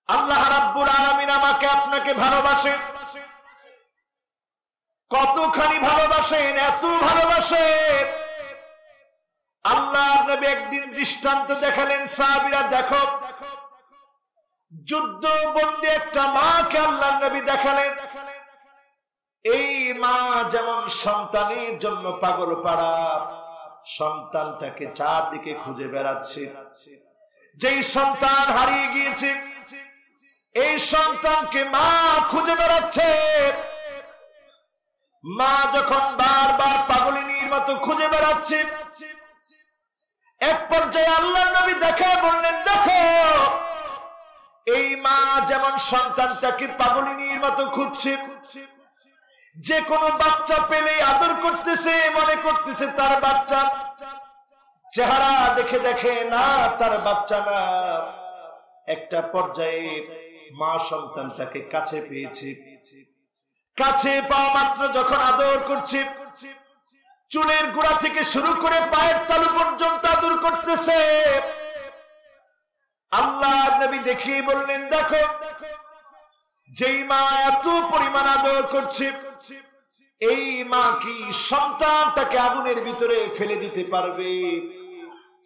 আল্লাহ রাব্বুল আলামিন আমাকে আপনাকে ভালোবাসেন। কতখানি ভালোবাসেন, এত ভালোবাসেন। আল্লাহর নবী একদিন দৃষ্টান্ত দেখালেন, সাহাবীরা দেখো, যুদ্ধ বন্দী একটা মাকে আল্লাহর নবী দেখালেন। এই মা যেমন সন্তানের জন্য পাগল পাড়া, সন্তানটাকে চারদিকে খুঁজে বেড়াচ্ছে। যেই সন্তান হারিয়ে গিয়েছে, এই সন্তানকে মা খুঁজে বেড়াচ্ছে। মা যখন বারবার পাগলিনীর মতো খুঁজে বেড়াচ্ছে, এক পর্যায়ে আল্লাহর নবী দেখা বললেন, দেখো এই মা যেমন সন্তানটাকে পাগলিনীর মতো খুঁজছে, যে কোনো বাচ্চা পেলে আদর করতেছে, মনে করতেছে তার বাচ্চা, চেহারা দেখে দেখে না তার বাচ্চা না। একটা পর্যায়ে মা সন্তানটাকে কাছে পেয়েছে, কাছে পাওয়া মাত্র যখন আদর করছে, চুলের গোড়া থেকে শুরু করে পায়ের তালু পর্যন্ত আদর করতেছে। আল্লাহর নবী দেখিয়ে বললেন, দেখো যেই মা এত পরিমাণ আদর করছে, এই মা কি সন্তানটাকে আগুনের ভিতরে ফেলে দিতে পারবে?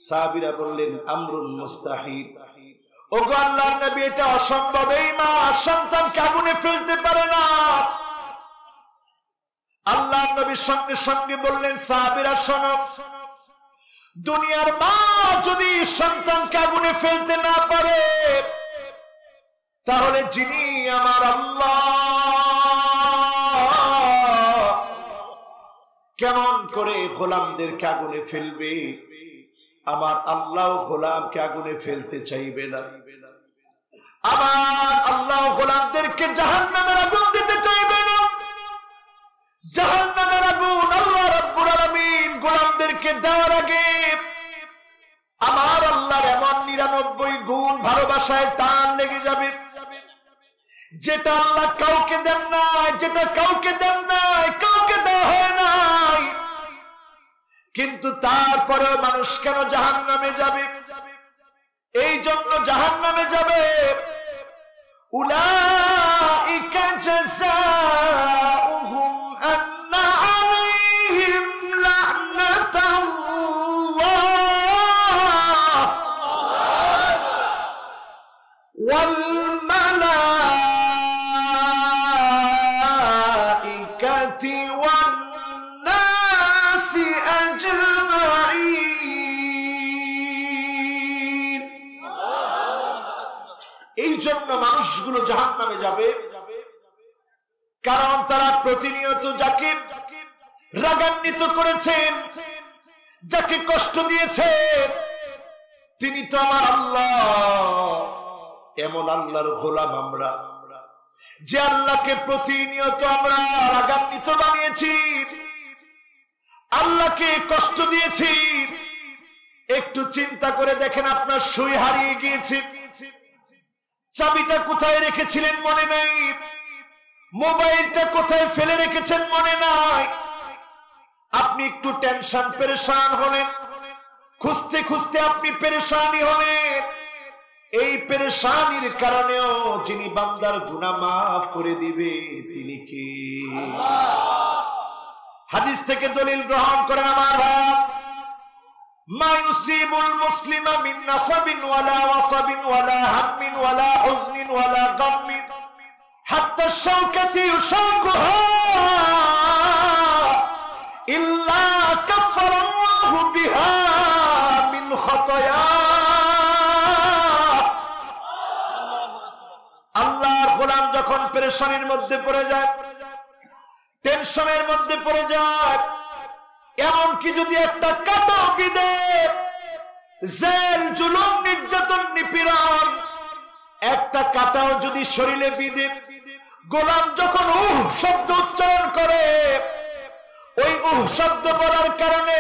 সাহাবীরা বললেন, আমরুন মুস্তাহিল। ওগো আল্লাহর নবী, এটা অসম্ভব, এই মা সন্তানকে আগুনে ফেলতে পারে না। আল্লাহর নবী সঙ্গে সঙ্গে বললেন, সাহাবীরা শোনো, দুনিয়ার মা যদি সন্তানকে আগুনে ফেলতে না পারে, তাহলে যিনি আমার আল্লাহ কেমন করে গোলামদেরকে আগুনে ফেলবে? আমার আল্লাহ গোলামকে আগুনে ফেলতে চাইবে না। আমার আল্লাহ গোলামদেরকে জাহান্নামের আগুন দিতে চাইবে না। জাহান্নামের আগুন আল্লাহ রাব্বুল আলামিন গোলামদেরকে দেওয়ার আগে আমার আল্লাহর এমন 99 গুণ ভালোবাসায় টান লেগে যাবে, যেটা আল্লাহ কাউকে দেন নাই, যেটা কাউকে দেন নাই, কাউকে দেওয়া হয় নাই। কিন্তু তারপরেও মানুষ কেন জাহান্নামে যাবে? এই জন্য জাহান্নামে যাবে। উলাইকা জাযাউহুম আন্না আলাইহিম লা'নাতাল্লাহ ওয়াল মালাইকাতি ওয়ান নাসি আজমাইন। এই জন্য মানুষগুলো জাহান্নামে যাবে, কারণ তারা প্রতিনিয়ত যাকে রাগান্বিত করেছেন, যাকে কষ্ট দিয়েছে, তিনি তো আমার আল্লাহ। এমন আল্লাহর গোলাম আমরা, যে আল্লাহকে প্রতিনিয়ত আমরা রাগান্বিত বানিয়েছি, আল্লাহকে কষ্ট দিয়েছি। একটু চিন্তা করে দেখেন, আপনার সুই হারিয়ে গিয়েছে, চাবিটা কোথায় রেখেছিলেন মনে নেই, মোবাইলটা কোথায় ফেলে রেখেছেন মনে নাই। আপনি একটু টেনশন পেরেশান হলেন, খুঁজতে খুঁজতে আপনি পেরেশানি হলেন। এই পেরেশানির কারণেও যিনি বান্দার গুনাহ মাফ করে দিবে তিনি কে? হাদিস থেকে দলিল গ্রহণ করেন আমার ভাই। মা ইউসিবুল মুসলিমা মিন নাসাবিন ওয়ালা ওয়াসাবিন ওয়ালা হাম্মিন ওয়ালা হুজনিন ওয়ালা গাম্মিন হাত্তা শাওকাতি ইউশাকুহা ইল্লা কাফফারাল্লাহু বিহা মিন খাতায়া। আল্লাহর গোলাম যখন পেরেশানির মধ্যে পড়ে যায়, টেনশনের মধ্যে পড়ে যায়, এমনকি যদি একটা কাটা বিদে, জেল, জুলুম, নির্যাতন, নিপীড়ন, একটা কাটাও যদি শরীরে বিদে, গোলাম যখন শব্দ উচ্চারণ করে, ওই শব্দ বলার কারণে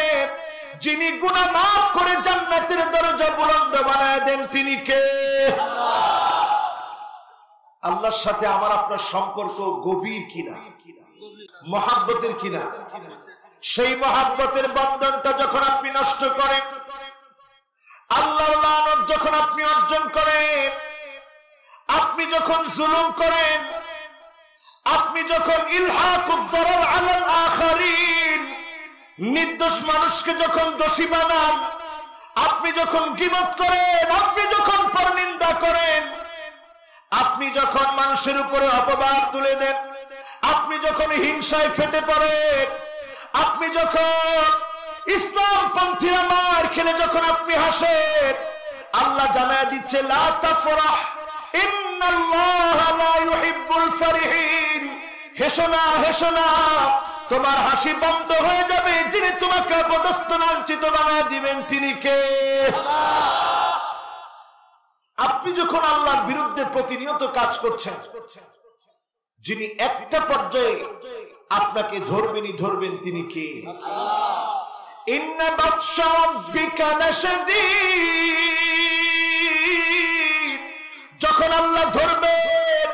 যিনি গুনাহ মাফ করে জান্নাতের দরজা বুলন্দ বানায় দেন তিনি কে? আল্লাহর সাথে আমার আপনার সম্পর্ক গভীর কিনা, মহাব্বতের কিনা? সেই মহাব্বতের বন্ধনটা যখন আপনি নষ্ট করেন, আল্লাহর লানত যখন আপনি অর্জন করেন, আপনি যখন জুলুম করেন, আপনি যখন ইলহাকুদ দারার আলাল আখারিন, নির্দোষ মানুষকে যখন দোষী বানান, আপনি যখন গীবত করেন, আপনি যখন পরনিন্দা করেন, আপনি যখন মানুষের উপরে অপবাদ তুলে দেন, আপনি যখন হিংসায় ফেটে পড়েন, আপনি যখন ইসলাম পন্থীরা মার খেলে যখন আপনি হাসেন, আল্লাহ জানায় দিচ্ছে লা তাফরাহ ইন্নাল্লাহা লা ইউহিব্বুল ফারিহিন। হেসো না, হেসো না, তোমার হাসি বন্ধ হয়ে যাবে। যিনি তোমাকে অপদস্থ লাঞ্ছিত বানায় দিবেন তিনি কে? আপনি যখন আল্লাহর বিরুদ্ধে প্রতিনিয়ত কাজ করছেন, যিনি একটা পর্যায়ে আপনাকে ধরবেনই ধরবেন তিনি কে? ইন্না বাতশা রাব্বিকা লাশাদীদ। যখন আল্লাহ ধরবেন,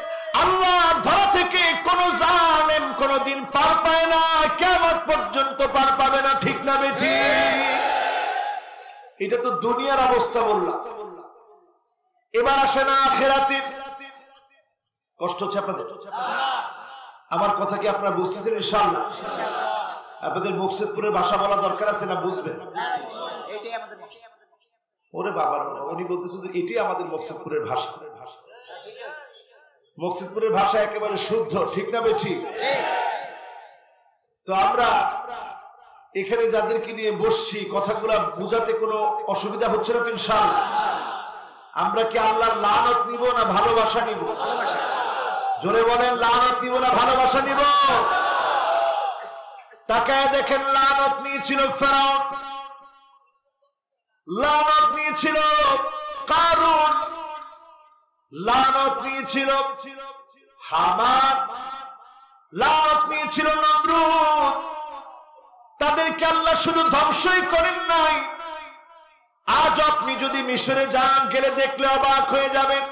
আল্লাহ ধরা থেকে কোন জালেম কোনদিন পার পায় না, কিয়ামত পর্যন্ত পার পাবে না। ঠিক না বেঠিক? এটা তো দুনিয়ার অবস্থা বললাম। এবার আসে না আখিরাতে। কষ্ট হচ্ছে আপনাদের? আমার কথা কি আপনারা বুঝতেছেন? ইনশাআল্লাহ আপনাদের মকসুদপুরের ভাষা বলা দরকার আছে না? বুঝবেন? ওরে বাবা, উনি বলতেছে যে এটাই আমাদের মকসুদপুরের ভাষা। মকসুদপুরের ভাষা একেবারে শুদ্ধ। ঠিক না বেঠিক? তো আমরা এখানে যাদেরকে নিয়ে বসছি, কথাগুলা বুঝাতে কোনো অসুবিধা হচ্ছে না তো? ইনশাআল্লাহ আমরা কি আল্লাহর লানত নিব না ভালোবাসা নিব? জোরে বলেন, লানত নিব না ভালোবাসা নিব? তাকায় দেখেন, লানত নিয়েছিল ফেরাউন, লানত নিয়েছিল কারুন, লানত নিয়েছিল হামান, লানত নিয়েছিল নমরুদ। তাদেরকে আল্লাহ শুধু ধ্বংসই করেন নাই, আজ আপনি যদি মিশরে যান, গেলে দেখলে অবাক হয়ে যাবেন।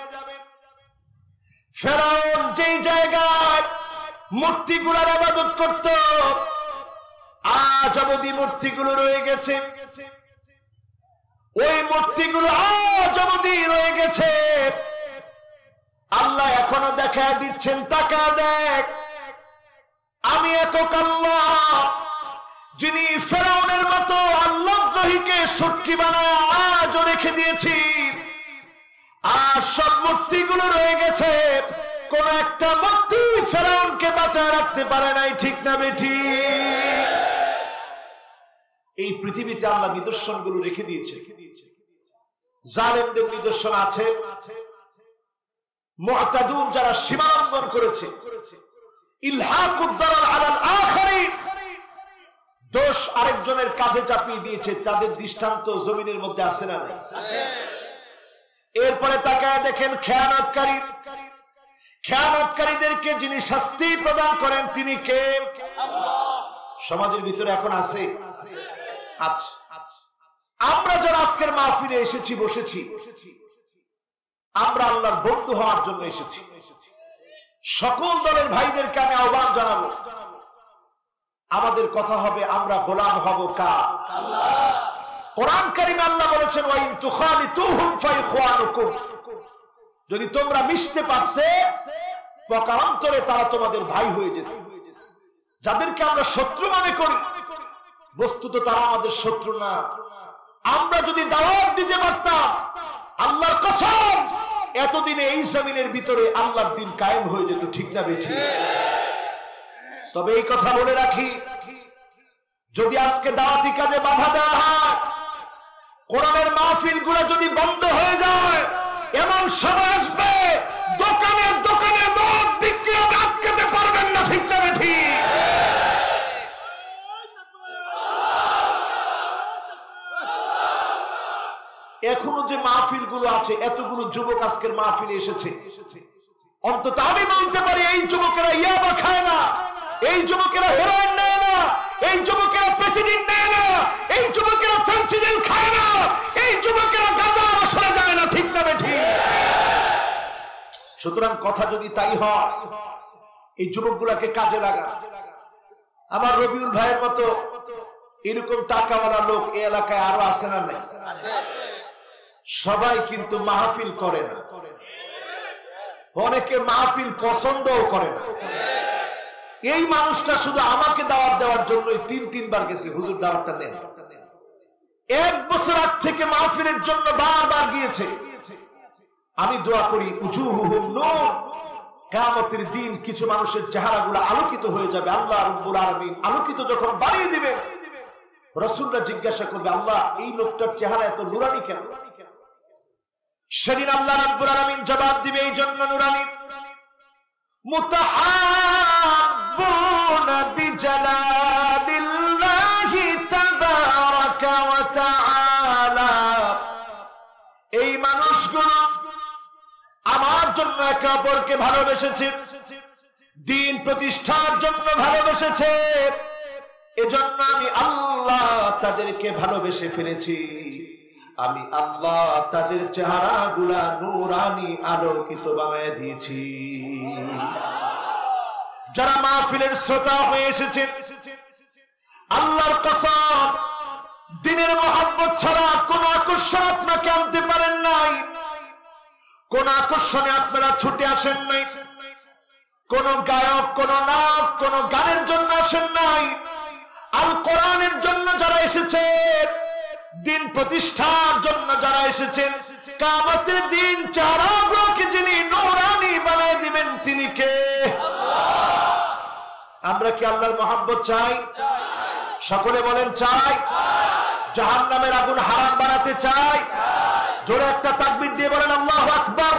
ফেরাউন যেই জায়গায় মূর্তিগুলোর ইবাদত করত, আজ অবধি মূর্তিগুলো রয়ে গেছে। ওই মূর্তিগুলো আজ অবধি রয়ে গেছে। আল্লাহ এখনো দেখা দিচ্ছেন, তাকা দেখ, আমি একক আল্লাহ, যিনি ফেরাউনের মতো আল্লাহদ্রোহীকে সাক্ষী বানায় আজও রেখে দিয়েছি। আর সব মূর্তিগুলো রয়ে গেছে, কোন একটা মূর্তি ফেরাউনকে বাঁচায় রাখতে পারে নাই। ঠিক না বেঠিক? এই পৃথিবীতে আল্লাহ নিদর্শনগুলো রেখে দিয়েছে। জালেমদের নিদর্শন আছে, মুআতাদুন যারা সীমালঙ্ঘন করেছে, ইলহাকুদ দারার আলাল আখারিন, দোষ আরেকজনের কাঁধে চাপিয়ে দিয়েছে, তাদের দৃষ্টান্ত জমিনের মধ্যে আছে না? এরপরে তাকায় দেখেন খেয়ানতকারী, খেয়ানতকারীদেরকে যিনি শাস্তি প্রদান করেন তিনি কে? সমাজের ভিতরে এখন আছে? আচ্ছা, আমরা যারা আজকের মাহফিলে এসেছি, বসেছি, আমরা আল্লাহর বন্ধু হওয়ার জন্য এসেছি। সকল দলের ভাইদেরকে আমি আহ্বান জানাবো, আমাদের কথা হবে আমরা গোলাম হব কার? কোরআন কারীমে আল্লাহ বলেছেন ওয়া ইন তুখালিতুহুম ফাইখওয়ানুকুম, যদি তোমরা মিশতে পারতে পকারান্তরে তারা তোমাদের ভাই হয়ে যেত। যাদেরকে আমরা শত্রু মনে করি, বস্তুত তারা আমাদের শত্রু না। আমরা যদি দাওয়াত দিতে পারতাম, আল্লাহর কসম, এতদিনে এই জমিনের ভিতরে আল্লাহর দ্বীন কায়েম হয়ে যেত। ঠিক না বেঠিক? তবে এই কথা বলে রাখি, যদি আজকে দাওয়াতি কাজে বাধা দেওয়া হয়, কোরআনের মাহফিল গুলো যদি বন্ধ হয়ে যায়, এমন সময় আসবে দোকানে দোকানে মদ বিক্রি হবে, আটকাতে পারবেন না। ঠিক না বেঠিক? এখনো যে মাহফিল গুলো আছে, এতগুলো যুবক আজকের মাহফিলে এসেছে, অন্তত আমি বলতে পারি এই যুবকেরা ইয়াবা খায় না, এই যুবকেরা হেরোইন নেয় না, এই যুবকেরা প্রেসিডেন্ট নেয় না, এই যুবকেরা ফেন্সিডিল খায় না, এই যুবকেরা গাঁজার আসরে যায় না। ঠিক না বেঠিক? সুতরাং কথা যদি তাই হয়, এই যুবকগুলাকে কাজে লাগা। আমার রবিউল ভাইয়ের মতো এরকম টাকাওয়ালা লোক এই এলাকায় আরো আছে না? নাই? সবাই কিন্তু মাহফিল করে না। অনেকে মাহফিল পছন্দও করে না। এই মানুষটা শুধু আমাকে দাওয়াত দেওয়ার জন্যই 3 বার গেছে, হুজুর দাওয়াতটা নেন। 1 বছর আগ থেকে মাহফিলের জন্য বারবার গিয়েছে। আমি দোয়া করি উজুহুহুম নূর, কিয়ামতের দিন কিছু মানুষের চেহারাগুলো আলোকিত হয়ে যাবে। আল্লাহ রাব্বুল আলামিন আলোকিত যখন বানিয়ে দিবেন, রাসূলরা জিজ্ঞাসা করবে, আল্লাহ এই লোকটার চেহারা এত নুরানি কেন? সেদিন আল্লাহ রাব্বুল আলামিন জবাব দিবে এই জন্য নুরানি, মুতাহাব্বুনা বিজালালিল্লাহি তাবারাকা ওয়া তাআলা। এই মানুষগুলো আমার জন্য একে অপরকে ভালোবেসেছে, দ্বীন প্রতিষ্ঠার জন্য ভালোবেসেছে, এজন্য আমি আল্লাহ তাদেরকে ভালোবেসে ফেলেছি। আমি আল্লাহ তাদের চেহারাগুলা নূরানি আলোকিত বানায় দিয়েছি। যারা মাহফিলের শ্রোতা হয়ে এসেছে, আল্লাহর কসম দ্বীনের মহব্বত ছাড়া কোন আকর্ষণ আপনাকে আনতে পারেন নাই, কোন আকর্ষণে আপনারা ছুটে আসেন নাই, কোন গায়ক, কোন নাচ, কোন গানের জন্য আসেন নাই। আল কোরআনের জন্য যারা এসেছেন, দ্বীন প্রতিষ্ঠার জন্য যারা এসেছেন, কিয়ামতের দিন চেহারাগুলোকে যিনি নূরানি বানিয়ে দিবেন তিনি কে? আমরা কি আল্লাহর মহব্বত চাই? সকলে বলেন চাই। জাহান্নামের আগুন হারাম বানাতে চাই? জোরে একটা তাকবীর দিয়ে বলেন আল্লাহু আকবার।